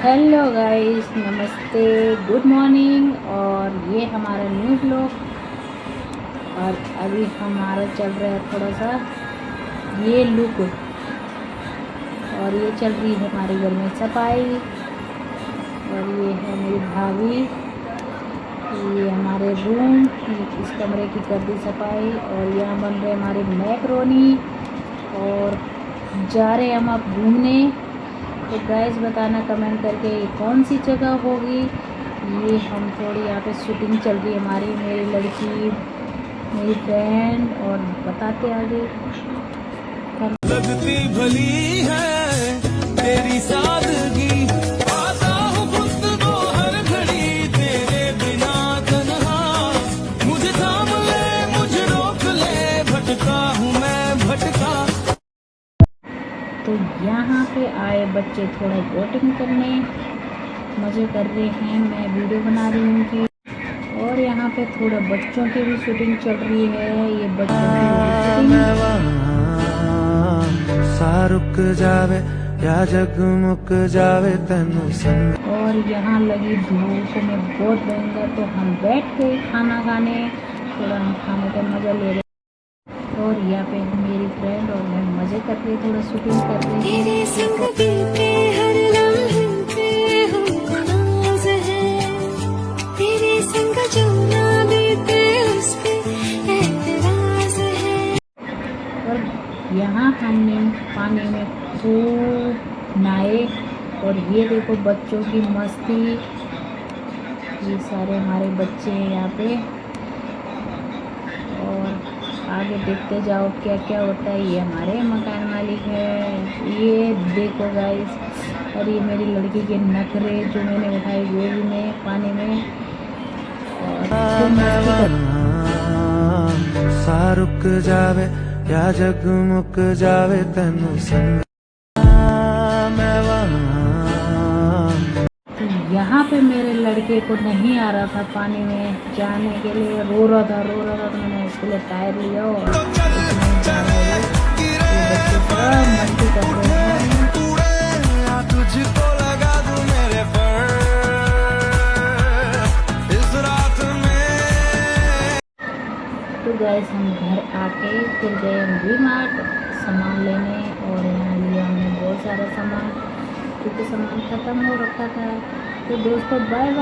Hello guys, नमस्ते, good morning. और ये हमारा न्यू ब्लॉग। और अभी हमारा चल रहा है थोड़ा सा ये लुक। और ये चल रही है हमारे घर में सफाई। और ये है मेरी भाभी, ये हमारे रूम, इस कमरे की कर दी सफाई। और यहाँ बन रहे हमारे मैक्रोनी। और जा रहे हम अब घूमने। तो गाइस बताना कमेंट करके ये कौन सी जगह होगी। ये हम थोड़ी यहाँ पे शूटिंग चल रही है हमारी, मेरी लड़की, मेरी फ्रेंड। और बताते आगे। लगती भली है तेरी सादगी, आता हूँ खुद को हर घड़ी तेरे बिना तन्हा। मुझे थाम ले, मुझे रोक ले, भटका हूँ मैं भटका। तो यहाँ पे आए बच्चे थोड़ा बोटिंग करने, मज़े कर रहे हैं। मैं वीडियो बना रही हूँ कि। और यहाँ पे थोड़ा बच्चों की भी शूटिंग चल रही है। ये बच्चों की शूटिंग। सा रुक जावे या जगमुक जावे तनु संग। और यहाँ लगी धूप में बहुत भयंकर। तो हम बैठ के खाना खाने, थोड़ा हम खाने का मज़ा ले रहे। और यहाँ पे मेरी फ्रेंड और मैं मज़े कर रहे, थोड़ा शूटिंग कर रहे हैं। तेरे संग बीते हर लम्हे पे हो नाज है, तेरे संग जो ना बीते उस पे एतराज है। और यहाँ हमने पानी में खूब नहाए। और ये देखो बच्चों की मस्ती, ये सारे हमारे बच्चे हैं यहाँ पे। और आगे देखते जाओ क्या क्या होता है। ये हमारे मकान मालिक है, ये देखो गाइस। और ये मेरी लड़की के नखरे जो मैंने उठाए गोभी में, पानी में। और सा रुक जावे या जगमुक जावे तनु संग। तो यहाँ पे मेरे लड़के को नहीं आ रहा था पानी में जाने के लिए, रो रहा था। तो मैंने उसके लिए टायर लिया और मस्ती कर रहे हैं। तुझको लगा दूं मेरे पर इस रात में। तो गैस हम घर आके फिर गए हम वी-मार्ट सामान लेने। और यहाँ लिया हमने बहुत सारा सामान, क्योंकि सामान ख़त्म हो रखा था। तो दोस्तों बाय बाय।